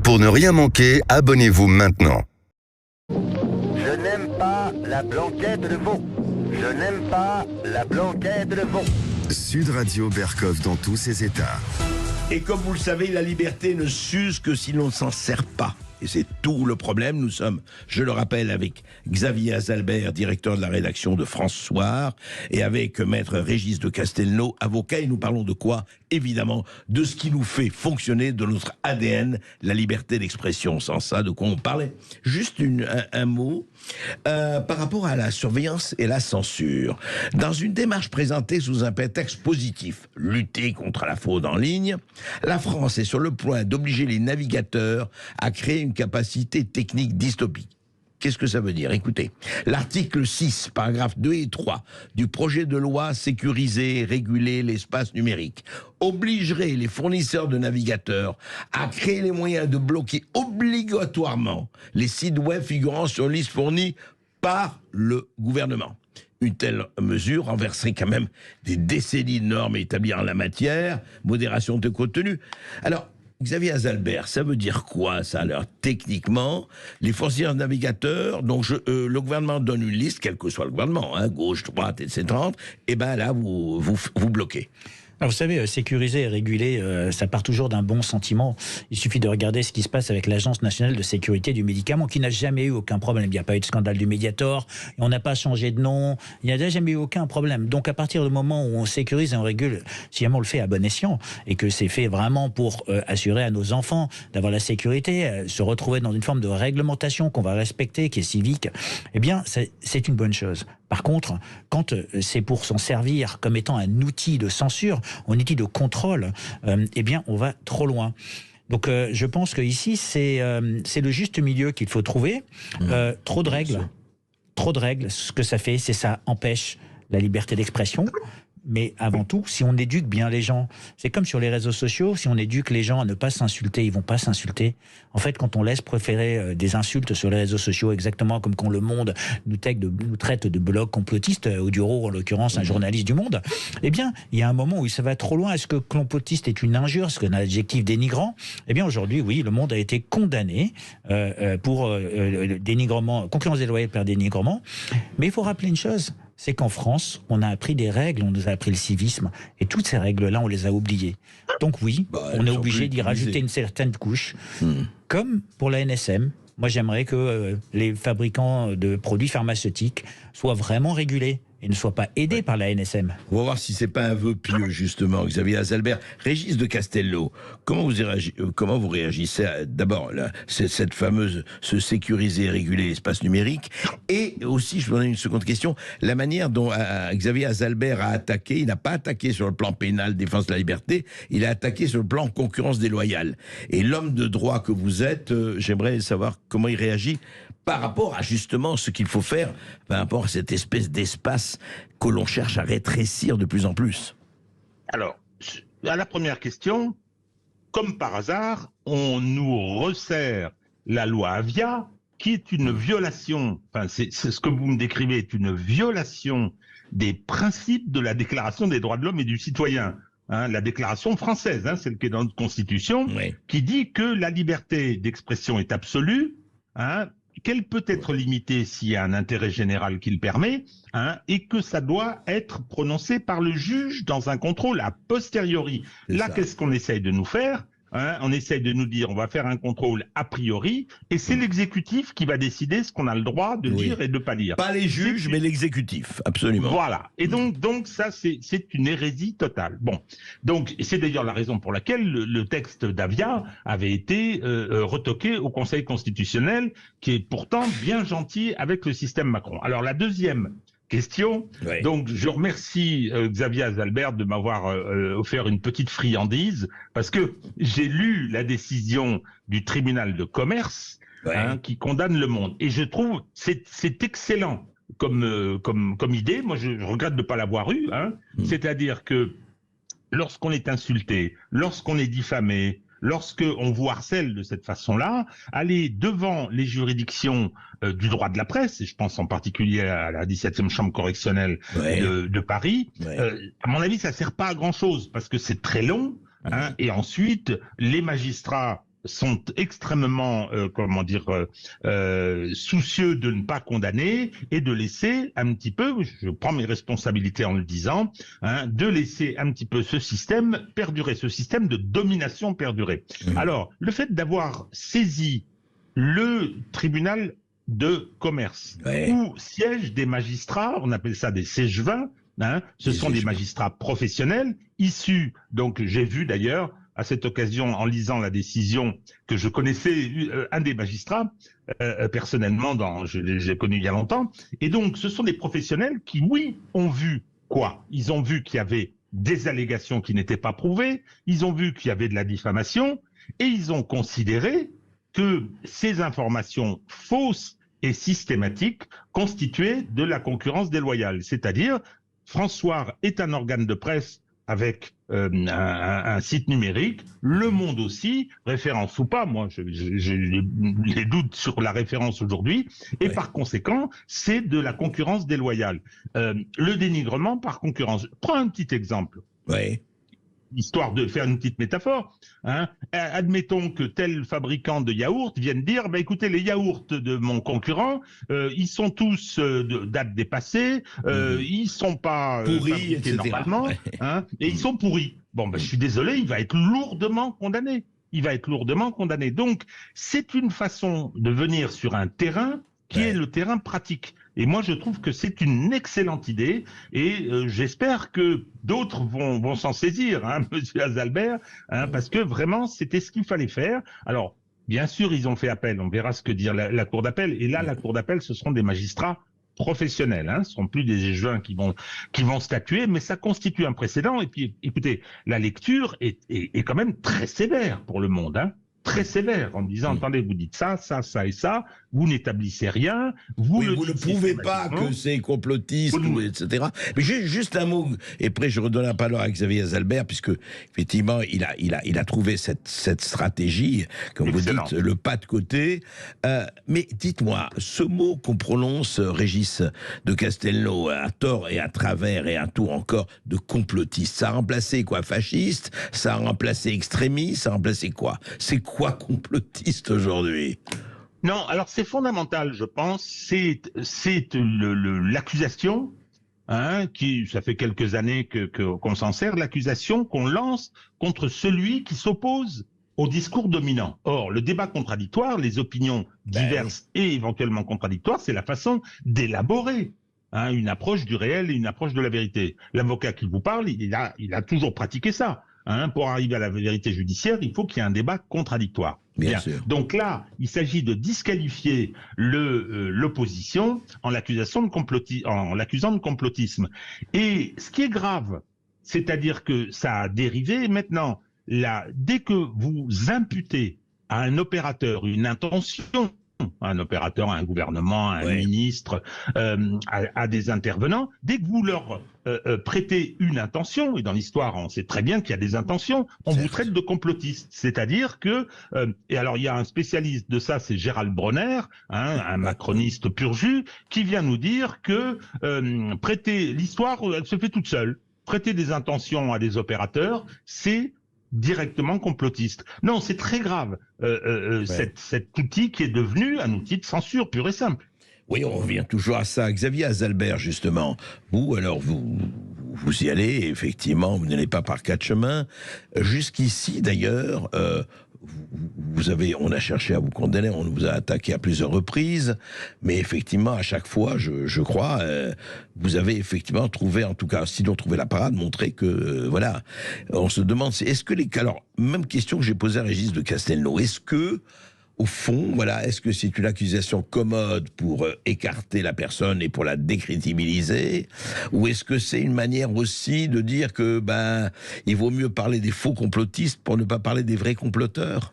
Pour ne rien manquer, abonnez-vous maintenant. Je n'aime pas la blanquette de veau. Je n'aime pas la blanquette de veau. Sud Radio Berkov dans tous ses états. Et comme vous le savez, la liberté ne s'use que si l'on ne s'en sert pas. Et c'est tout le problème. Nous sommes, je le rappelle, avec Xavier Azalbert, directeur de la rédaction de France Soir, et avec Maître Régis de Castelnau, avocat. Et nous parlons de quoi? Évidemment, de ce qui nous fait fonctionner, de notre ADN, la liberté d'expression. Sans ça, de quoi on parlait? Juste un mot par rapport à la surveillance et la censure. Dans une démarche présentée sous un prétexte positif, lutter contre la fraude en ligne, la France est sur le point d'obliger les navigateurs à créer une capacité technique dystopique. Qu'est-ce que ça veut dire? Écoutez, l'article 6, paragraphes 2 et 3 du projet de loi sécuriser et réguler l'espace numérique obligerait les fournisseurs de navigateurs à créer les moyens de bloquer obligatoirement les sites web figurant sur liste fournie par le gouvernement. Une telle mesure renverserait quand même des décennies de normes établies en la matière, modération de contenu. Alors, Xavier Azalbert, ça veut dire quoi, ça, alors, techniquement? Les fournisseurs navigateurs, donc le gouvernement donne une liste, quel que soit le gouvernement, hein, gauche, droite, etc., et ben là, vous bloquez. Alors vous savez, sécuriser et réguler, ça part toujours d'un bon sentiment. Il suffit de regarder ce qui se passe avec l'Agence nationale de sécurité du médicament, qui n'a jamais eu aucun problème. Il n'y a pas eu de scandale du Mediator, on n'a pas changé de nom, il n'y a jamais eu aucun problème. Donc à partir du moment où on sécurise et on régule, si jamais on le fait à bon escient, et que c'est fait vraiment pour assurer à nos enfants d'avoir la sécurité, se retrouver dans une forme de réglementation qu'on va respecter, qui est civique, eh bien c'est une bonne chose. Par contre, quand c'est pour s'en servir comme étant un outil de censure, un outil de contrôle, eh bien, on va trop loin. Donc, je pense qu'ici, c'est le juste milieu qu'il faut trouver. Trop de règles, ce que ça fait, c'est ça empêche la liberté d'expression. Mais avant tout, si on éduque bien les gens, c'est comme sur les réseaux sociaux, si on éduque les gens à ne pas s'insulter, ils vont pas s'insulter. En fait, quand on laisse préférer des insultes sur les réseaux sociaux, exactement comme quand Le Monde nous traite de blogs complotistes, Audioro en l'occurrence, un journaliste du Monde, eh bien, il y a un moment où ça va trop loin. Est-ce que complotiste est une injure? Est-ce qu'un adjectif dénigrant? Eh bien, aujourd'hui, oui, Le Monde a été condamné pour dénigrement, concurrence déloyale par dénigrement. Mais il faut rappeler une chose, c'est qu'en France, on a appris des règles, on nous a appris le civisme, et toutes ces règles-là, on les a oubliées. Donc oui, on est obligé d'y rajouter une certaine couche, comme pour la NSM. Moi, j'aimerais que les fabricants de produits pharmaceutiques soient vraiment régulés et ne soient pas aidés par la NSM. On va voir si c'est pas un vœu pieux, justement, Xavier Azalbert. Régis de Castelnau, comment vous réagissez à, d'abord, cette fameuse se sécuriser et réguler l'espace numérique, et aussi, je vous donne une seconde question, la manière dont Xavier Azalbert a attaqué, il n'a pas attaqué sur le plan pénal, défense de la liberté, il a attaqué sur le plan concurrence déloyale. Et l'homme de droit que vous êtes, j'aimerais savoir comment il réagit par rapport à justement ce qu'il faut faire, par rapport à cette espèce d'espace que l'on cherche à rétrécir de plus en plus. Alors, à la première question, comme par hasard, on nous resserre la loi Avia, qui est une violation, enfin c'est ce que vous me décrivez, est une violation des principes de la Déclaration des droits de l'homme et du citoyen. Hein, la déclaration française, celle qui est dans notre Constitution, oui, qui dit que la liberté d'expression est absolue, qu'elle peut être limitée s'il y a un intérêt général qui le permet, et que ça doit être prononcé par le juge dans un contrôle a posteriori. Là, qu'est-ce qu'on essaye de nous faire? On essaye de nous dire on va faire un contrôle a priori, et c'est l'exécutif qui va décider ce qu'on a le droit de dire et de pas dire. Pas les juges, mais l'exécutif, absolument. Voilà. Et donc ça, c'est une hérésie totale. Bon. Donc, c'est d'ailleurs la raison pour laquelle le texte d'Avia avait été retoqué au Conseil constitutionnel, qui est pourtant bien gentil avec le système Macron. Alors, la deuxième question. Oui. Donc, je remercie Xavier Azalbert de m'avoir offert une petite friandise, parce que j'ai lu la décision du tribunal de commerce, oui, qui condamne Le Monde. Et je trouve c'est excellent comme idée. Moi, je regrette de ne pas l'avoir eu. C'est-à-dire que lorsqu'on est insulté, lorsqu'on est diffamé, lorsqu'on vous harcèle de cette façon-là, aller devant les juridictions du droit de la presse, et je pense en particulier à la 17e chambre correctionnelle de Paris, à mon avis, ça sert pas à grand-chose, parce que c'est très long, et ensuite, les magistrats sont extrêmement, soucieux de ne pas condamner et de laisser un petit peu, je prends mes responsabilités en le disant, de laisser un petit peu ce système perdurer, ce système de domination perdurer. Alors, le fait d'avoir saisi le tribunal de commerce, où siègent des magistrats, on appelle ça des siégevins, ce sont des magistrats professionnels, issus, donc j'ai vu d'ailleurs, à cette occasion, en lisant la décision, que je connaissais un des magistrats, personnellement, je l'ai connu il y a longtemps, et donc ce sont des professionnels qui, oui, ont vu quoi? Ils ont vu qu'il y avait des allégations qui n'étaient pas prouvées, ils ont vu qu'il y avait de la diffamation, et ils ont considéré que ces informations fausses et systématiques constituaient de la concurrence déloyale. C'est-à-dire, François est un organe de presse avec un site numérique, Le Monde aussi, référence ou pas, moi j'ai les doutes sur la référence aujourd'hui, et par conséquent, c'est de la concurrence déloyale. Le dénigrement par concurrence. Prends un petit exemple. Histoire de faire une petite métaphore, admettons que tel fabricant de yaourts vienne dire, écoutez, les yaourts de mon concurrent, ils sont tous de date dépassée, ils sont pas pourris, fabriqués etc. normalement, et ils sont pourris. Je suis désolé, il va être lourdement condamné. Donc, c'est une façon de venir sur un terrain qui est le terrain pratique. Et moi, je trouve que c'est une excellente idée et j'espère que d'autres vont s'en saisir, Monsieur Azalbert, parce que vraiment, c'était ce qu'il fallait faire. Alors, bien sûr, ils ont fait appel. On verra ce que dire la Cour d'appel. Et là, la Cour d'appel, ce seront des magistrats professionnels. Ce ne seront plus des juges qui vont statuer, mais ça constitue un précédent. Et puis, écoutez, la lecture est quand même très sévère pour le monde, très sévère, en disant, attendez, vous dites ça, ça, ça et ça, vous n'établissez rien, vous ne prouvez pas que c'est complotiste, etc. Mais juste un mot, et après je redonne la parole à Xavier Azalbert, puisque effectivement, il a trouvé cette stratégie, comme vous dites, le pas de côté. Mais dites-moi, ce mot qu'on prononce, Régis de Castelnau, à tort et à travers et à tout encore, de complotiste, ça a remplacé quoi? Fasciste? Ça a remplacé extrémiste? Ça a remplacé quoi? C'est quoi complotiste aujourd'hui? Non, alors c'est fondamental, je pense, c'est l'accusation, qui, ça fait quelques années qu'on s'en sert, l'accusation qu'on lance contre celui qui s'oppose au discours dominant. Or, le débat contradictoire, les opinions diverses et éventuellement contradictoires, c'est la façon d'élaborer une approche du réel et une approche de la vérité. L'avocat qui vous parle, il a toujours pratiqué ça. Pour arriver à la vérité judiciaire, il faut qu'il y ait un débat contradictoire. Bien sûr. Donc là, il s'agit de disqualifier l'opposition en l'accusant de complotisme. Et ce qui est grave, c'est-à-dire que ça a dérivé maintenant, dès que vous imputez à un opérateur une intention, un opérateur, un gouvernement, un ministre, à des intervenants, dès que vous leur prêtez une intention, et dans l'histoire on sait très bien qu'il y a des intentions, on vous traite de complotiste. C'est-à-dire que, et alors il y a un spécialiste de ça, c'est Gérald Bronner, un macroniste pur jus, qui vient nous dire que prêter l'histoire, elle se fait toute seule. Prêter des intentions à des opérateurs, c'est directement complotiste. Non, c'est très grave, cet outil qui est devenu un outil de censure pur et simple. Oui, on revient toujours à ça. Xavier Azalbert, justement, vous y allez, effectivement, vous n'allez pas par quatre chemins. Jusqu'ici, d'ailleurs, on a cherché à vous condamner, on vous a attaqué à plusieurs reprises, mais effectivement, à chaque fois, je crois, vous avez effectivement trouvé, en tout cas, sinon trouvé la parade, montré que, voilà, on se demande, est-ce que alors, même question que j'ai posée à Régis de Castelnau, est-ce que, au fond, voilà, est-ce que c'est une accusation commode pour écarter la personne et pour la décrédibiliser, ou est-ce que c'est une manière aussi de dire que il vaut mieux parler des faux complotistes pour ne pas parler des vrais comploteurs?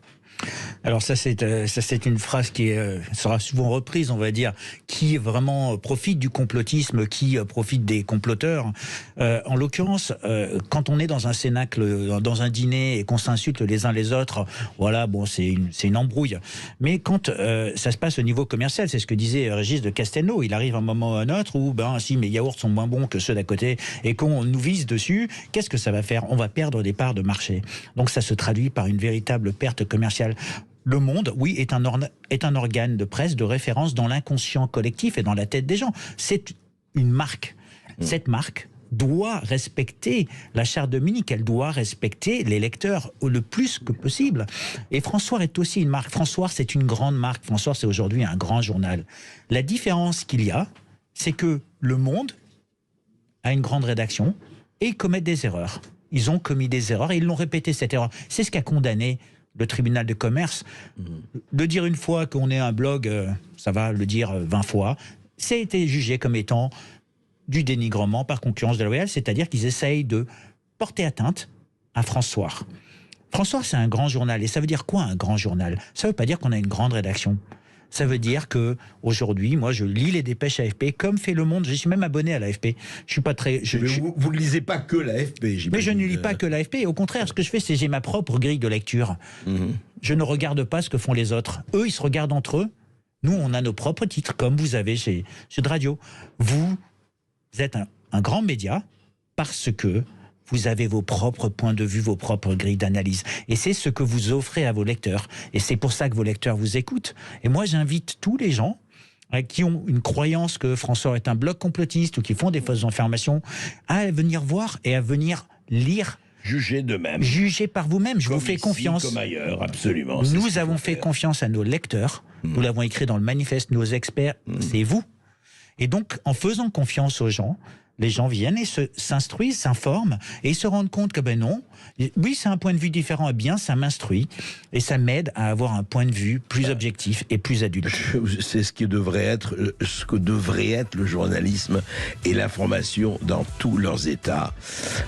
Alors ça c'est une phrase qui sera souvent reprise, on va dire, qui vraiment profite du complotisme, qui profite des comploteurs. En l'occurrence, quand on est dans un cénacle, dans un dîner et qu'on s'insulte les uns les autres, voilà, bon, c'est une embrouille. Mais quand ça se passe au niveau commercial, c'est ce que disait Régis de Castelnau, il arrive un moment ou un autre où, si mes yaourts sont moins bons que ceux d'à côté et qu'on nous vise dessus, qu'est-ce que ça va faire? On va perdre des parts de marché. Donc ça se traduit par une véritable perte commerciale. social. Le Monde, oui, est un organe de presse de référence dans l'inconscient collectif et dans la tête des gens. C'est une marque. Cette marque doit respecter la charte de Munich, elle doit respecter les lecteurs le plus que possible. Et François est aussi une marque. François, c'est une grande marque. François, c'est aujourd'hui un grand journal. La différence qu'il y a, c'est que Le Monde a une grande rédaction et ils commettent des erreurs. Ils ont commis des erreurs et ils l'ont répété, cette erreur. C'est ce qu'a condamné le tribunal de commerce. De dire une fois qu'on est un blog, ça va le dire 20 fois, ça a été jugé comme étant du dénigrement par concurrence déloyale, c'est-à-dire qu'ils essayent de porter atteinte à François. François, c'est un grand journal. Et ça veut dire quoi, un grand journal? Ça ne veut pas dire qu'on a une grande rédaction. Ça veut dire que aujourd'hui, moi, je lis les dépêches AFP, comme fait Le Monde. Je suis même abonné à l'AFP. Je suis pas très. Vous ne lisez pas que l'AFP, j'imagine. Mais je ne lis pas que l'AFP. Au contraire, ce que je fais, c'est j'ai ma propre grille de lecture. Je ne regarde pas ce que font les autres. Eux, ils se regardent entre eux. Nous, on a nos propres titres, comme vous avez chez Sud Radio. Vous êtes un grand média parce que vous avez vos propres points de vue, vos propres grilles d'analyse. Et c'est ce que vous offrez à vos lecteurs. Et c'est pour ça que vos lecteurs vous écoutent. Et moi, j'invite tous les gens qui ont une croyance que François est un bloc complotiste ou qui font des fausses informations à venir voir et à venir lire. Jugez d'eux-mêmes. Jugez par vous-même. Je vous fais ici, confiance. Comme ailleurs, absolument. Nous avons fait confiance à nos lecteurs. Nous l'avons écrit dans le manifeste. Nos experts, c'est vous. Et donc, en faisant confiance aux gens, les gens viennent et s'instruisent, s'informent, et ils se rendent compte que ben non, oui, c'est un point de vue différent, et bien, ça m'instruit, et ça m'aide à avoir un point de vue plus objectif et plus adulte. C'est ce que devrait être le journalisme et l'information dans tous leurs états.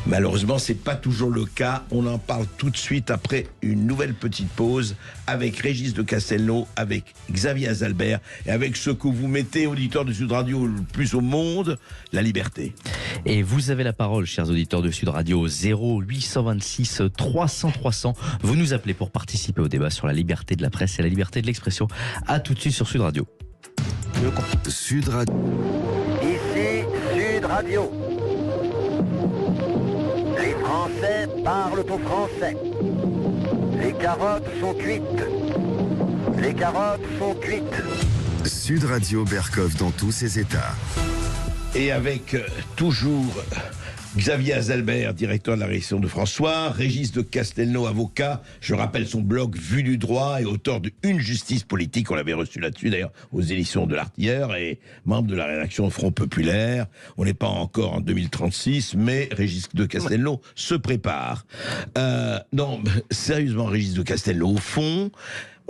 Malheureusement, c'est pas toujours le cas. On en parle tout de suite après une nouvelle petite pause avec Régis de Castelnau, avec Xavier Azalbert et avec ce que vous mettez, auditeurs de Sud Radio, le plus au monde, la liberté. Et vous avez la parole, chers auditeurs de Sud Radio, 0826 300 300. Vous nous appelez pour participer au débat sur la liberté de la presse et la liberté de l'expression. À tout de suite sur Sud Radio. Sud Radio. Ici Sud Radio. Les Français parlent au français. Les carottes sont cuites. Les carottes sont cuites. Sud Radio Berkov dans tous ses états. Et avec toujours Xavier Azalbert, directeur de la rédaction de François, Régis de Castelnau, avocat, je rappelle son blog Vue du droit et auteur de Une justice politique, on l'avait reçu là-dessus d'ailleurs aux éditions de l'Artilleur, et membre de la rédaction Front Populaire. On n'est pas encore en 2036, mais Régis de Castelnau se prépare. Non, sérieusement, Régis de Castelnau, au fond,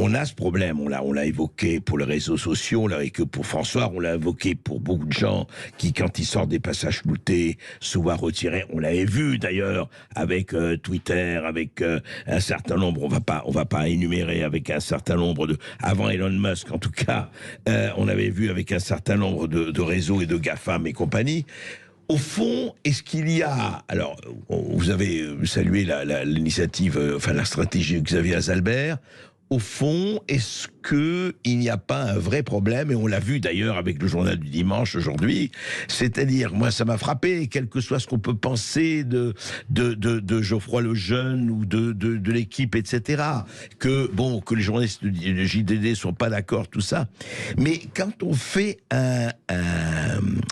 on a ce problème, on l'a évoqué pour les réseaux sociaux, on l'a évoqué pour François, on l'a évoqué pour beaucoup de gens qui, quand ils sortent des passages floutés, se voient retirer. On l'avait vu d'ailleurs avec Twitter, avec un certain nombre, on va pas énumérer, avec un certain nombre avant Elon Musk en tout cas, on avait vu avec un certain nombre de réseaux et de GAFAM et compagnie. Au fond, est-ce qu'il y a... Alors, vous avez salué l'initiative, la stratégie de Xavier Azalbert. Au fond, est-ce qu'il n'y a pas un vrai problème, et on l'a vu d'ailleurs avec le journal du dimanche aujourd'hui, c'est-à-dire, moi ça m'a frappé, quel que soit ce qu'on peut penser de Geoffroy Lejeune ou de l'équipe, etc., que les journalistes de JDD sont pas d'accord, tout ça, mais quand on fait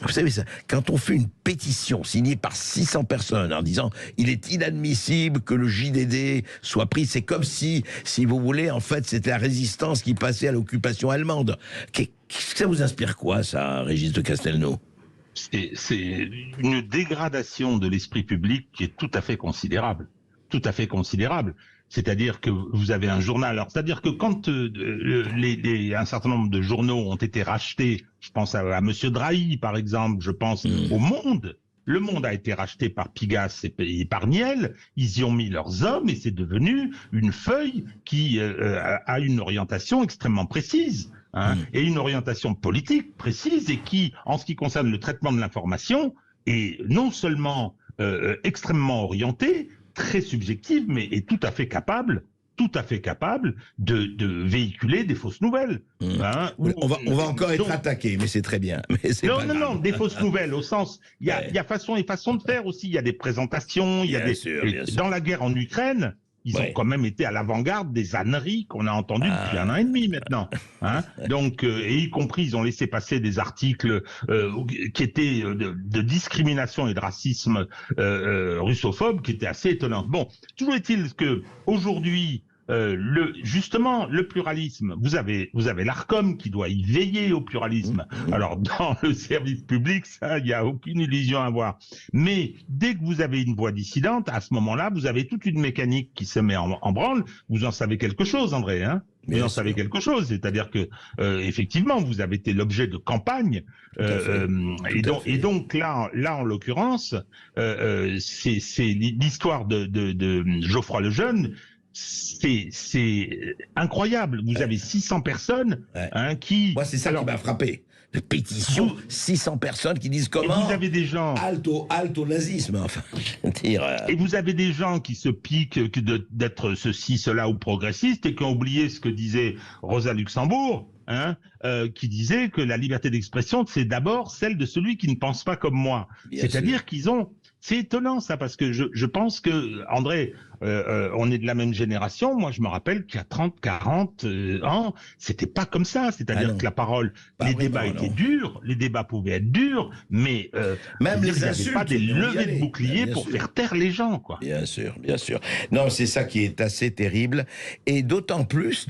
vous savez ça, quand on fait une pétition signée par 600 personnes en disant il est inadmissible que le JDD soit pris, c'est comme si vous voulez, en fait, c'était la résistance qui passait à l'occupation allemande. Ça vous inspire quoi, ça, Régis de Castelnau ? C'est une dégradation de l'esprit public qui est tout à fait considérable. Tout à fait considérable. C'est-à-dire que vous avez un journal. Alors, c'est-à-dire que quand un certain nombre de journaux ont été rachetés, je pense à Monsieur Drahi, par exemple, je pense au Monde. Le Monde a été racheté par Pigasse et par Niel. Ils y ont mis leurs hommes et c'est devenu une feuille qui a une orientation extrêmement précise. Et une orientation politique précise et qui, en ce qui concerne le traitement de l'information, est non seulement extrêmement orientée, très subjective, mais est tout à fait capable de véhiculer des fausses nouvelles. On va encore être attaqué, mais c'est très bien. Mais non, des fausses nouvelles, au sens, il y a façon et façon de faire aussi, il y a des présentations, il y a bien sûr. Dans la guerre en Ukraine, ils ont quand même été à l'avant-garde des âneries qu'on a entendues depuis 1 an et demi maintenant. Hein. Donc, et y compris, ils ont laissé passer des articles qui étaient de discrimination et de racisme russophobe, qui étaient assez étonnants. Bon, toujours est-il que aujourd'hui, justement, le pluralisme, vous avez l'Arcom qui doit y veiller au pluralisme. Alors, dans le service public, ça, il n'y a aucune illusion à avoir. Mais dès que vous avez une voix dissidente, à ce moment-là, vous avez toute une mécanique qui se met en branle. Vous en savez quelque chose, André, hein? Vous en savez quelque chose, c'est-à-dire que effectivement, vous avez été l'objet de campagne, et donc là, en l'occurrence, c'est l'histoire de Geoffroy Lejeune. C'est incroyable. Vous avez 600 personnes qui... Moi, c'est ça qui m'a frappé. De pétition, 600 personnes qui disent comment... Et vous avez des gens... Halte au nazisme, enfin. Et vous avez des gens qui se piquent d'être ceci, cela ou progressistes et qui ont oublié ce que disait Rosa Luxembourg, qui disait que la liberté d'expression, c'est d'abord celle de celui qui ne pense pas comme moi. C'est-à-dire qu'ils ont... C'est étonnant ça, parce que je pense que, André, on est de la même génération. Moi, je me rappelle qu'il y a 30, 40 ans, c'était pas comme ça. C'est-à-dire que la parole, les débats étaient durs, les débats pouvaient être durs, mais même les insultes, pas des levées de boucliers pour faire taire les gens, quoi. Bien sûr, bien sûr. Non, c'est ça qui est assez terrible, et d'autant plus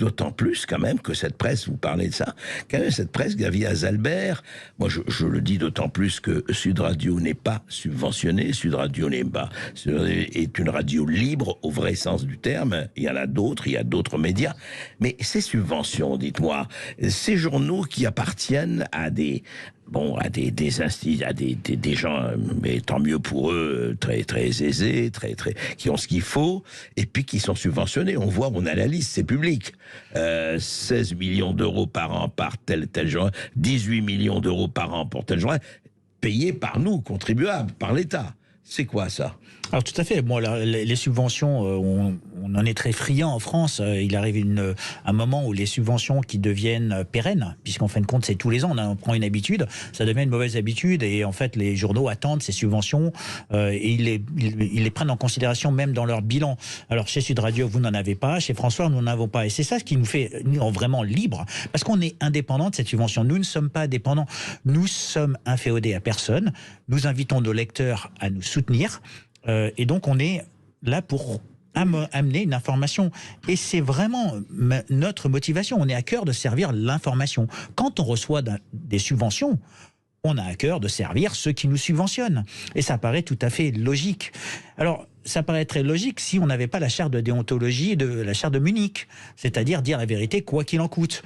quand même que cette presse, vous parlez de ça, quand même cette presse, Xavier Azalbert, moi je le dis d'autant plus que Sud Radio n'est pas subventionné. Sud Radio est une radio libre au vrai sens du terme. Il y en a d'autres, il y a d'autres médias. Mais ces subventions, dites-moi, ces journaux qui appartiennent à des gens, mais tant mieux pour eux, très très aisés, qui ont ce qu'il faut, et puis qui sont subventionnés. On voit, on a la liste, c'est public. 16 millions d'euros par an par tel journal, 18 millions d'euros par an pour tel journal, payés par nous, contribuables, par l'État. C'est quoi ça ? Alors tout à fait. Bon, les subventions, on en est très friand en France. Il arrive un moment où les subventions qui deviennent pérennes, puisqu'en fin de compte c'est tous les ans, on prend une habitude, ça devient une mauvaise habitude, et en fait les journaux attendent ces subventions et ils les prennent en considération même dans leur bilan. Alors chez Sud Radio, vous n'en avez pas, chez François, nous n'en avons pas, et c'est ça ce qui nous fait vraiment libre, parce qu'on est indépendant de cette subvention. Nous ne sommes pas dépendants, nous sommes inféodés à personne. Nous invitons nos lecteurs à nous soutenir. Et donc on est là pour amener une information. Et c'est vraiment notre motivation. On est à cœur de servir l'information. Quand on reçoit des subventions, on a à cœur de servir ceux qui nous subventionnent. Et ça paraît tout à fait logique. Alors, ça paraît très logique si on n'avait pas la charte de déontologie de la charte de Munich, c'est-à-dire dire la vérité quoi qu'il en coûte.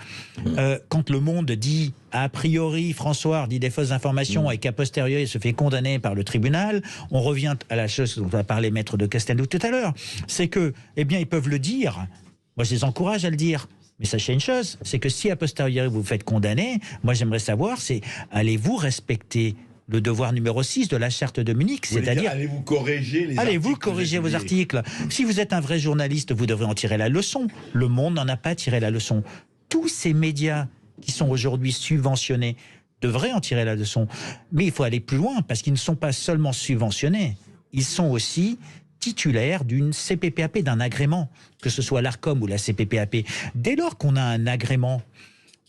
Quand Le Monde dit a priori François dit des fausses informations et qu'a posteriori il se fait condamner par le tribunal, on revient à la chose dont a parlé Maître de Castelnau tout à l'heure, c'est que, eh bien, ils peuvent le dire. Moi, je les encourage à le dire. Mais sachez une chose, c'est que si a posteriori vous vous faites condamner, moi j'aimerais savoir, c'est allez-vous respecter le devoir numéro 6 de la charte de Munich, c'est-à-dire... Allez-vous corriger les Allez-vous corriger vos articles. Si vous êtes un vrai journaliste, vous devrez en tirer la leçon. Le Monde n'en a pas tiré la leçon. Tous ces médias qui sont aujourd'hui subventionnés devraient en tirer la leçon. Mais il faut aller plus loin, parce qu'ils ne sont pas seulement subventionnés, ils sont aussi titulaires d'une CPPAP, d'un agrément, que ce soit l'Arcom ou la CPPAP. Dès lors qu'on a un agrément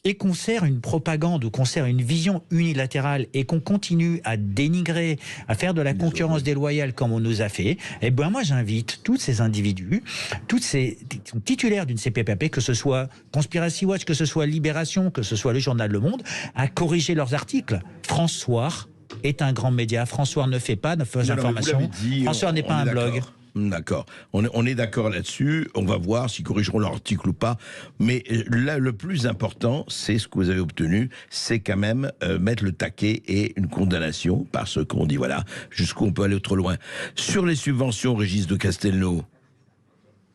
et qu'on sert une propagande ou qu'on sert une vision unilatérale et qu'on continue à dénigrer, à faire de la concurrence déloyale comme on nous a fait, eh bien moi j'invite tous ces individus, tous ces qui sont titulaires d'une CPPAP, que ce soit Conspiracy Watch, que ce soit Libération, que ce soit le journal Le Monde, à corriger leurs articles. François est un grand média. François ne fait pas de fausses informations. François n'est pas un blog. D'accord. On est d'accord là-dessus. On va voir s'ils corrigeront leur article ou pas. Mais là, le plus important, c'est ce que vous avez obtenu, c'est quand même mettre le taquet et une condamnation, parce qu'on dit, voilà, jusqu'où on peut aller trop loin. Sur les subventions, Régis de Castelnau.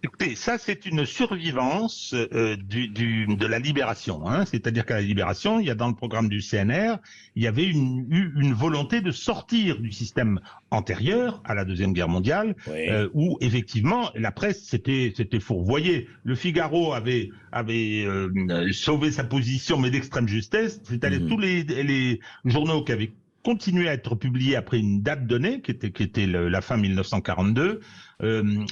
Écoutez, ça c'est une survivance de la Libération. Hein. C'est-à-dire qu'à la Libération, il y a dans le programme du CNR, il y avait eu une volonté de sortir du système antérieur à la Deuxième Guerre mondiale, oui. Où effectivement la presse s'était fourvoyée. Le Figaro avait sauvé sa position, mais d'extrême justesse. C'est-à-dire tous les journaux qui avaient continué à être publiés après une date donnée, qui était la fin 1942,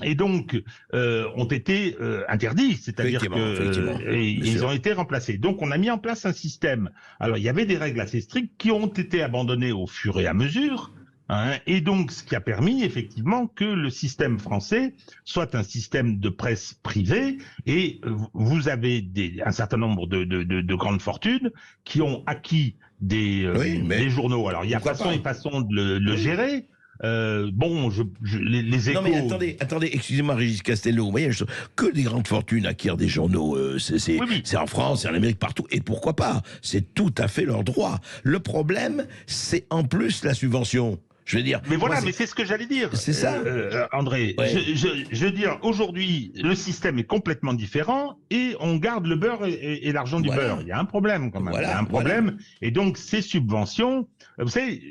et donc ont été interdits, c'est-à-dire qu'ils ont été remplacés. Donc on a mis en place un système. Alors il y avait des règles assez strictes qui ont été abandonnées au fur et à mesure. Et donc, ce qui a permis effectivement que le système français soit un système de presse privée, et vous avez un certain nombre de grandes fortunes qui ont acquis des journaux. Alors, il y a façon et façon de le gérer. Les échos... Non mais attendez, excusez-moi Régis Castelnau, vous voyez, que des grandes fortunes acquièrent des journaux, c'est en France, c'est en Amérique, partout, et pourquoi pas, c'est tout à fait leur droit. Le problème, c'est en plus la subvention. Je veux dire. Mais voilà, mais c'est ce que j'allais dire. C'est ça, André. Ouais. Je veux dire, aujourd'hui, le système est complètement différent et on garde le beurre et l'argent du beurre. Il y a un problème quand même. Il y a un problème. Et donc, ces subventions, vous savez,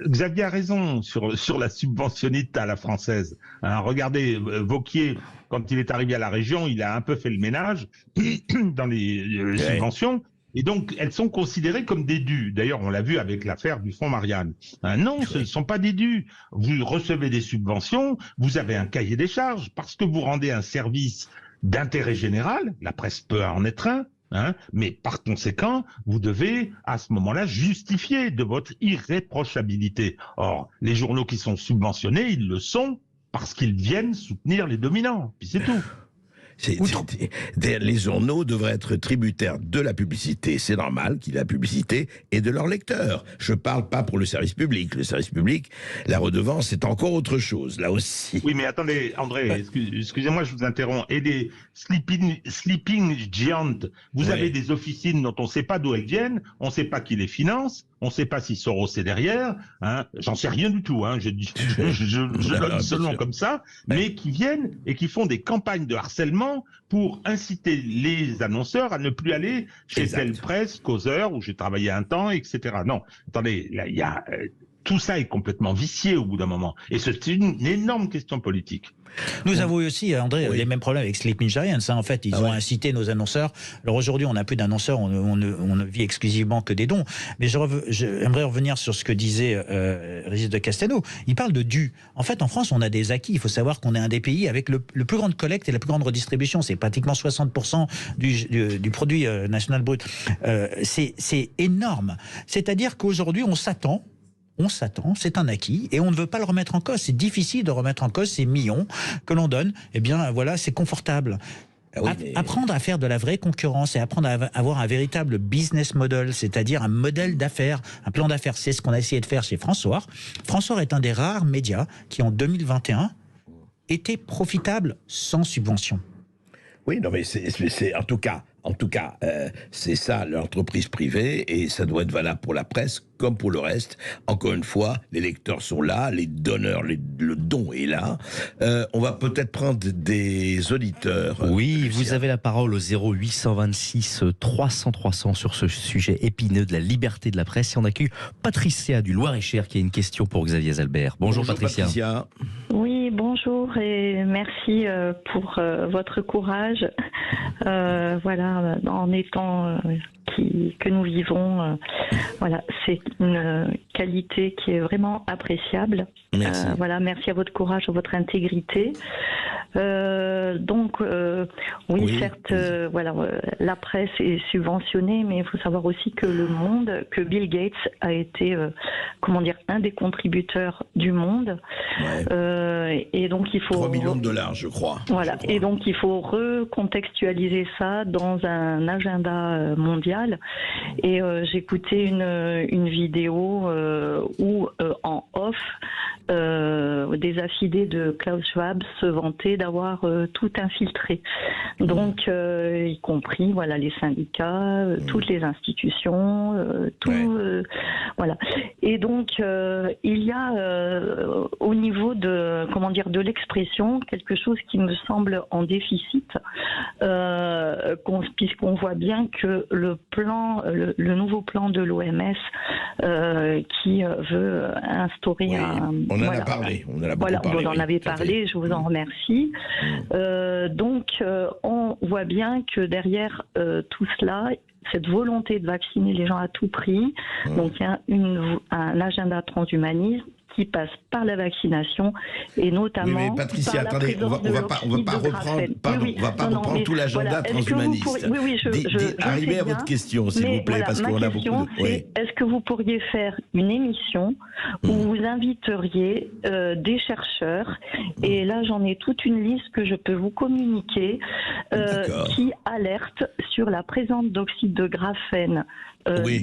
Xavier a raison sur la subventionnite à la française. Regardez, Wauquiez, quand il est arrivé à la région, il a un peu fait le ménage dans les subventions. Et donc, elles sont considérées comme des dus. D'ailleurs, on l'a vu avec l'affaire du fonds Marianne. Non, ce ne sont pas des dus. Vous recevez des subventions, vous avez un cahier des charges, parce que vous rendez un service d'intérêt général, la presse peut en être un, mais par conséquent, vous devez, à ce moment-là, justifier de votre irréprochabilité. Or, les journaux qui sont subventionnés, ils le sont parce qu'ils viennent soutenir les dominants. Puis c'est tout. Les journaux devraient être tributaires de la publicité. C'est normal qu'il y ait la publicité et de leurs lecteurs. Je parle pas pour le service public. Le service public, la redevance, c'est encore autre chose, là aussi. Oui, mais attendez, André, excusez-moi, je vous interromps. Et des sleeping giants, vous avez des officines dont on ne sait pas d'où elles viennent, on ne sait pas qui les finance, on ne sait pas si Soros est derrière, j'en sais rien du tout, je donne seulement comme ça, mais qui viennent et qui font des campagnes de harcèlement pour inciter les annonceurs à ne plus aller chez telle presse, Causeur, où j'ai travaillé un temps, etc. Non, attendez, là, il y a... tout ça est complètement vicié au bout d'un moment. Et c'est une énorme question politique. Nous avons eu aussi, André, les mêmes problèmes avec Sleeping Giants. En fait, ils ont incité nos annonceurs. Alors aujourd'hui, on n'a plus d'annonceurs, on ne vit exclusivement que des dons. Mais j'aimerais revenir sur ce que disait Régis de Castelnau. Il parle de dû. En fait, en France, on a des acquis. Il faut savoir qu'on est un des pays avec le plus grande collecte et la plus grande redistribution. C'est pratiquement 60% du produit national brut. C'est énorme. C'est-à-dire qu'aujourd'hui, on s'attend, c'est un acquis, et on ne veut pas le remettre en cause. C'est difficile de remettre en cause ces millions que l'on donne. Eh bien, voilà, c'est confortable. Apprendre à faire de la vraie concurrence et apprendre à avoir un véritable business model, c'est-à-dire un modèle d'affaires, un plan d'affaires. C'est ce qu'on a essayé de faire chez François. François est un des rares médias qui, en 2021, était profitable sans subvention. Oui, non, mais c'est en tout cas, c'est ça l'entreprise privée, et ça doit être valable pour la presse comme pour le reste. Encore une fois, les lecteurs sont là, les donneurs, le don est là. On va peut-être prendre des auditeurs. Oui, vous avez la parole au 0826 300 300 sur ce sujet épineux de la liberté de la presse. Et on accueille Patricia du Loir-et-Cher qui a une question pour Xavier Zalbert. Bonjour Patricia. Oui, bonjour et merci pour votre courage. Voilà, en les temps que nous vivons, voilà, c'est une qualité qui est vraiment appréciable. Merci. Voilà, merci à votre courage, à votre intégrité. Oui, certes, voilà, la presse est subventionnée, mais il faut savoir aussi que que Bill Gates a été, un des contributeurs du monde. Ouais. Et donc il faut 3 millions de dollars, je crois. Voilà. Et donc il faut recontextualiser ça dans un agenda mondial. Et j'écoutais une vidéo où en off, des affidés de Klaus Schwab se vantaient d'avoir tout infiltré. Donc, y compris les syndicats, toutes les institutions, voilà. Et donc, il y a au niveau de l'expression quelque chose qui me semble en déficit, puisqu'on voit bien que le nouveau plan de l'OMS qui veut instaurer en a parlé. On en a beaucoup voilà, parlé. vous en avez parlé, je vous en remercie. Donc, on voit bien que derrière tout cela, cette volonté de vacciner les gens à tout prix, donc il y a un agenda transhumaniste qui passe par la vaccination et notamment. Oui, mais Patricia, attendez, on va pas reprendre tout l'agenda transhumaniste. Arrivez à votre question, s'il vous plaît, parce qu'on a beaucoup de. Est-ce que vous pourriez faire une émission où vous inviteriez des chercheurs, et là j'en ai toute une liste que je peux vous communiquer, qui alertent sur la présence d'oxyde de graphène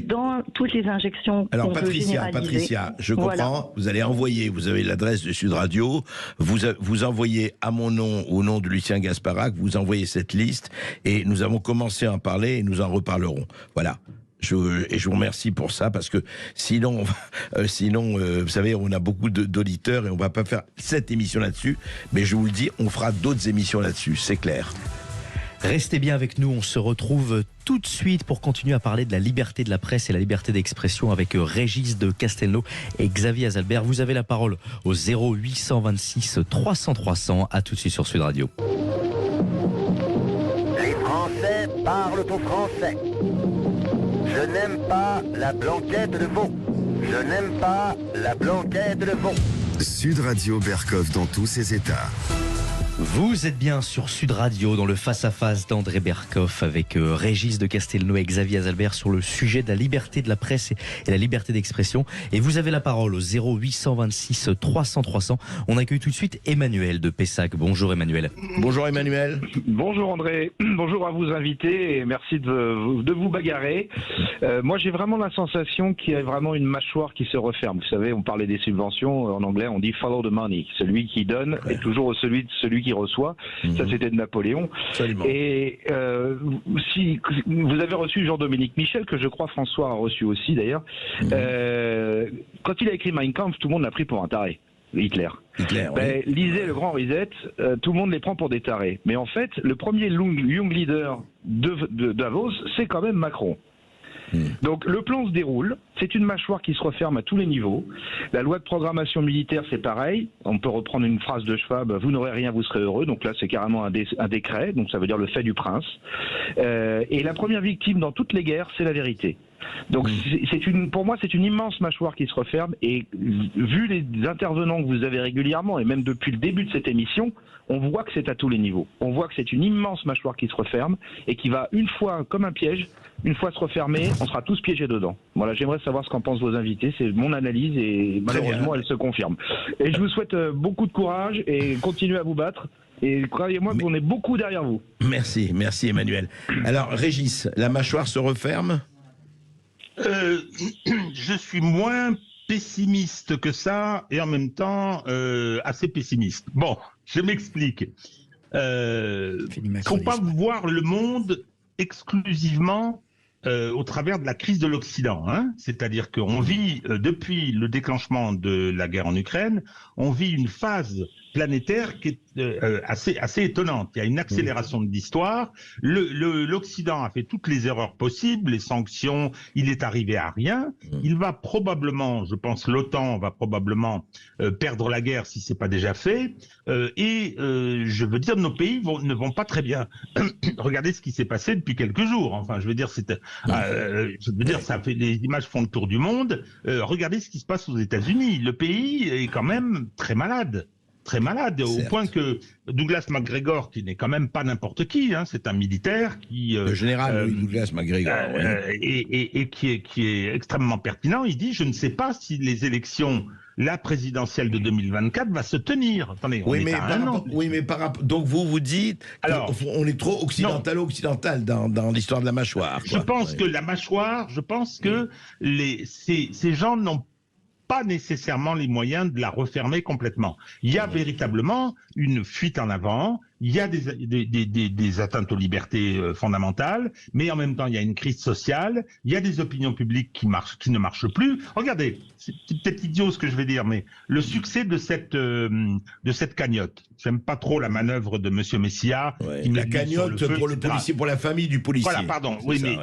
dans toutes les injections. Alors Patricia, je comprends, vous allez envoyer, vous avez l'adresse de Sud Radio, vous envoyez à mon nom, au nom de Lucien Gasparac, vous envoyez cette liste, et nous avons commencé à en parler, et nous en reparlerons. Voilà. Et je vous remercie pour ça, parce que sinon, vous savez, on a beaucoup d'auditeurs, et on va pas faire cette émission là-dessus, mais je vous le dis, on fera d'autres émissions là-dessus, c'est clair. Restez bien avec nous, on se retrouve tout de suite pour continuer à parler de la liberté de la presse et la liberté d'expression avec Régis de Castelnau et Xavier Azalbert. Vous avez la parole au 0826 300 300. À tout de suite sur Sud Radio. Les Français parlent au français. Je n'aime pas la blanquette de veau. Je n'aime pas la blanquette de veau. Sud Radio Berkov dans tous ses états. Vous êtes bien sur Sud Radio dans le face-à-face d'André Berkoff avec Régis de Castelnau et Xavier Azalbert sur le sujet de la liberté de la presse et la liberté d'expression. Et vous avez la parole au 0826 300 300. On accueille tout de suite Emmanuel de Pessac. Bonjour Emmanuel. Bonjour Emmanuel. Bonjour André. Bonjour à vous invités et merci de vous bagarrer. Moi j'ai vraiment la sensation qu'il y a vraiment une mâchoire qui se referme. Vous savez, on parlait des subventions, en anglais on dit follow the money. Celui qui donne est toujours celui qui reçoit. Ça c'était de Napoléon. Absolument. Et si vous avez reçu Jean-Dominique Michel, que je crois François a reçu aussi d'ailleurs, quand il a écrit Mein Kampf, tout le monde l'a pris pour un taré. Hitler. Lisez le Grand Reset, tout le monde les prend pour des tarés. Mais en fait, le premier young leader de Davos, c'est quand même Macron. Donc le plan se déroule, c'est une mâchoire qui se referme à tous les niveaux. La loi de programmation militaire, c'est pareil. On peut reprendre une phrase de Schwab, vous n'aurez rien, vous serez heureux. Donc là, c'est carrément un décret, donc ça veut dire le fait du prince. Et la première victime dans toutes les guerres, c'est la vérité. Donc pour moi, c'est une immense mâchoire qui se referme. Et vu les intervenants que vous avez régulièrement, et même depuis le début de cette émission, on voit que c'est à tous les niveaux. On voit que c'est une immense mâchoire qui se referme et qui va une fois, comme un piège, une fois se refermer, on sera tous piégés dedans. Voilà, j'aimerais savoir ce qu'en pensent vos invités. C'est mon analyse et malheureusement, elle se confirme. Et je vous souhaite beaucoup de courage et continuez à vous battre. Et croyez-moi qu'on est beaucoup derrière vous. Merci Emmanuel. Alors Régis, la mâchoire se referme ? Je suis moins pessimiste que ça et en même temps assez pessimiste. Bon, je m'explique. Il ne faut pas voir le monde exclusivement au travers de la crise de l'Occident. C'est-à-dire qu'on vit, depuis le déclenchement de la guerre en Ukraine, on vit une phase planétaire qui est assez étonnante. Il y a une accélération de l'histoire. L'Occident a fait toutes les erreurs possibles, les sanctions, il est arrivé à rien. Il va probablement, je pense, l'OTAN va probablement perdre la guerre si c'est pas déjà fait. Je veux dire, nos pays ne vont pas très bien. Regardez ce qui s'est passé depuis quelques jours. Enfin, je veux dire, ça fait les images font le tour du monde. Regardez ce qui se passe aux États-Unis. Le pays est quand même très malade. Très malade, au point que Douglas MacGregor, qui n'est quand même pas n'importe qui, c'est un militaire qui... le général Douglas MacGregor, et qui est extrêmement pertinent, il dit, je ne sais pas si les élections, la présidentielle de 2024 va se tenir. Attendez, donc vous dites qu'on est trop occidental dans l'histoire de la mâchoire. Je pense que la mâchoire, ces gens n'ont pas nécessairement les moyens de la refermer complètement. Il y a véritablement une fuite en avant, il y a des atteintes aux libertés fondamentales, mais en même temps, il y a une crise sociale, il y a des opinions publiques qui ne marchent plus. Regardez, c'est peut-être idiot ce que je vais dire, mais le succès de cette cagnotte, j'aime pas trop la manœuvre de Monsieur Messia. La cagnotte pour le policier, pour la famille du policier. Voilà, pardon.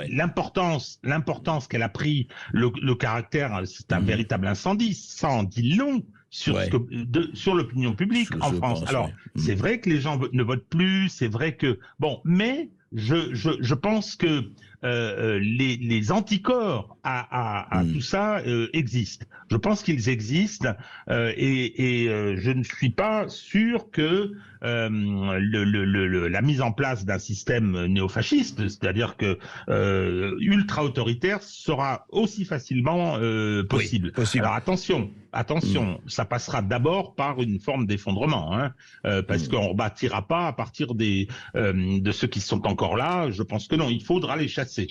L'importance qu'elle a pris, le caractère, c'est un véritable incendie. Ça en dit long sur l'opinion publique en France. Alors, c'est vrai que les gens ne votent plus, c'est vrai que... Bon, mais je pense que les anticorps à tout ça existent. Je pense qu'ils existent et je ne suis pas sûr que la mise en place d'un système néofasciste, c'est-à-dire que ultra-autoritaire, sera aussi facilement possible. Oui, possible. Alors attention, ça passera d'abord par une forme d'effondrement, parce qu'on ne rebâtira pas à partir de ceux qui sont encore là. Je pense que non, il faudra les chasser.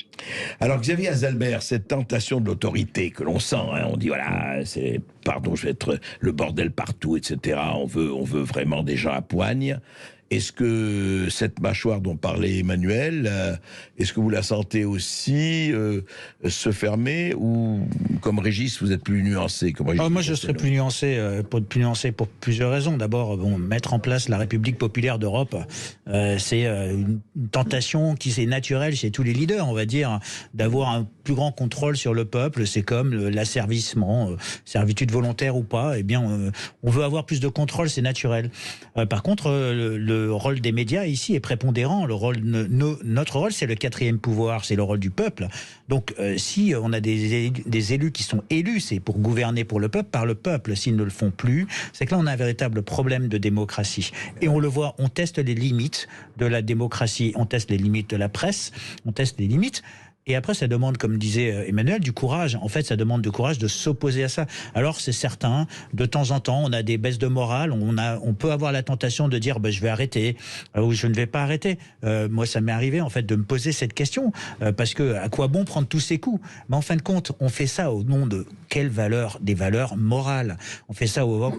Alors Xavier Azalbert, cette tentation de l'autorité que l'on sent, on dit voilà, c'est, pardon, je vais être le bordel partout, etc. On veut vraiment des gens à poigne. Est-ce que cette mâchoire dont parlait Emmanuel, est-ce que vous la sentez aussi se fermer, ou comme Régis, vous êtes plus nuancé comme Régis? Moi, je serais plus nuancé pour plusieurs raisons. D'abord, mettre en place la République populaire d'Europe, c'est une tentation qui est naturelle chez tous les leaders, on va dire, d'avoir un plus grand contrôle sur le peuple. C'est comme l'asservissement, servitude volontaire ou pas. Eh bien, on veut avoir plus de contrôle, c'est naturel. Par contre, le rôle des médias ici est prépondérant. Notre rôle, c'est le quatrième pouvoir, c'est le rôle du peuple. Donc, si on a des élus qui sont élus, c'est pour gouverner pour le peuple, par le peuple. S'ils ne le font plus, c'est que là, on a un véritable problème de démocratie. Et on le voit, on teste les limites de la démocratie, on teste les limites de la presse, on teste les limites. Et après, ça demande, comme disait Emmanuel, du courage. En fait, ça demande du courage de s'opposer à ça. Alors, c'est certain, de temps en temps, on a des baisses de morale, on peut avoir la tentation de dire je vais arrêter, ou je ne vais pas arrêter. Moi, ça m'est arrivé, en fait, de me poser cette question, parce que à quoi bon prendre tous ces coups? Mais en fin de compte, on fait ça au nom de quelles valeurs? Des valeurs morales. On fait ça au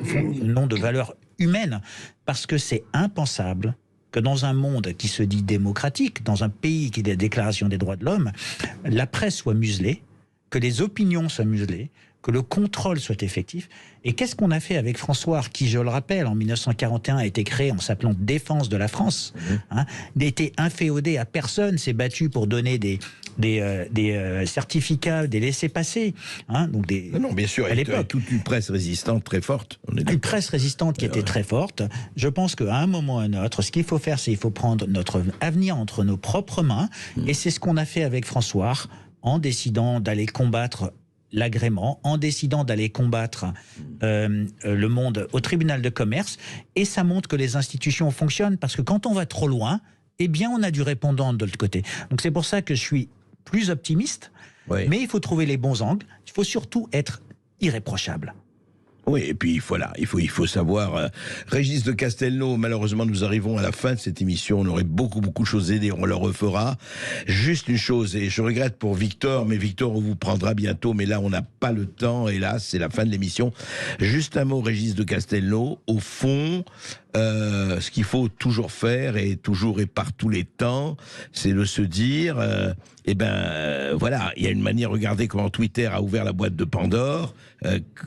nom de valeurs humaines, parce que c'est impensable que dans un monde qui se dit démocratique, dans un pays qui est la Déclaration des droits de l'homme, la presse soit muselée, que les opinions soient muselées, que le contrôle soit effectif. Et qu'est-ce qu'on a fait avec François, qui, je le rappelle, en 1941 a été créé en s'appelant Défense de la France, n'était inféodé à personne, s'est battu pour donner des certificats, des laissez-passer. Donc non, bien sûr, à l'époque, toute une presse résistante très forte. Une presse résistante qui était très forte. Je pense qu'à un moment ou à un autre, ce qu'il faut faire, c'est qu'il faut prendre notre avenir entre nos propres mains. Et c'est ce qu'on a fait avec François, en décidant d'aller combattre l'agrément, en décidant d'aller combattre le monde au tribunal de commerce. Et ça montre que les institutions fonctionnent, parce que quand on va trop loin, eh bien, on a du répondant de l'autre côté. Donc c'est pour ça que je suis plus optimiste, mais il faut trouver les bons angles. Il faut surtout être irréprochable. Oui, et puis voilà, il faut savoir. Régis de Castelnau, malheureusement, nous arrivons à la fin de cette émission. On aurait beaucoup de choses à dire, on le refera. Juste une chose, et je regrette pour Victor, mais Victor, on vous prendra bientôt, mais là, on n'a pas le temps, hélas, c'est la fin de l'émission. Juste un mot, Régis de Castelnau. Au fond, ce qu'il faut toujours faire, et toujours et par tous les temps, c'est de se dire, voilà, il y a une manière, regardez comment Twitter a ouvert la boîte de Pandore,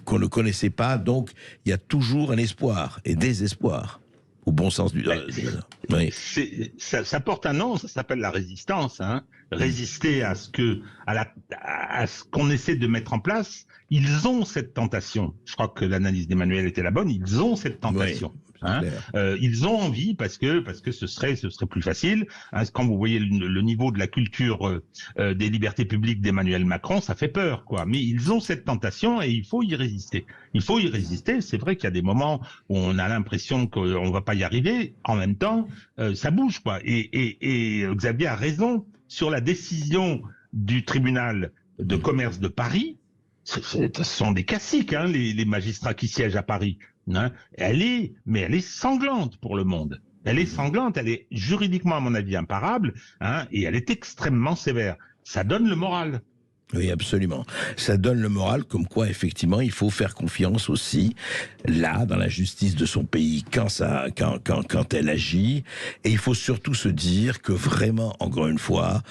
qu'on ne connaissait pas, donc il y a toujours un espoir et désespoir, au bon sens du... oui. Ça porte un nom, ça s'appelle la résistance. Résister à ce qu'on essaie de mettre en place. Ils ont cette tentation. Je crois que l'analyse d'Emmanuel était la bonne. Ils ont cette tentation. Ils ont envie parce que ce serait plus facile. Quand vous voyez le niveau de la culture des libertés publiques d'Emmanuel Macron, ça fait peur, quoi. Mais ils ont cette tentation et il faut y résister. C'est vrai qu'il y a des moments où on a l'impression qu'on va pas y arriver. En même temps, ça bouge, quoi. Et Xavier a raison sur la décision du tribunal de commerce de Paris. Ce sont des classiques, les magistrats qui siègent à Paris. Elle est sanglante pour le monde. Elle est sanglante, elle est juridiquement, à mon avis, imparable, et elle est extrêmement sévère. Ça donne le moral. Oui, absolument. Ça donne le moral, comme quoi, effectivement, il faut faire confiance aussi, là, dans la justice de son pays, quand elle agit. Et il faut surtout se dire que vraiment, encore une fois,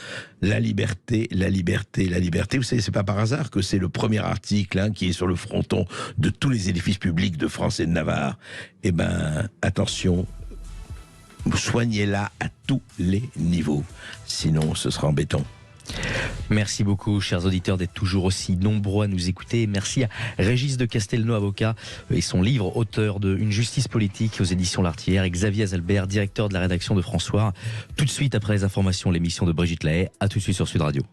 la liberté. Vous savez, c'est pas par hasard que c'est le premier article qui est sur le fronton de tous les édifices publics de France et de Navarre. Eh ben, attention, soignez-la à tous les niveaux. Sinon, ce sera embêtant. Merci beaucoup, chers auditeurs, d'être toujours aussi nombreux à nous écouter. Merci à Régis de Castelnau, avocat, et son livre, auteur de Une justice politique aux éditions L'Artillère, et Xavier Azalbert, directeur de la rédaction de François. Tout de suite après les informations, l'émission de Brigitte Lahaye. À tout de suite sur Sud Radio.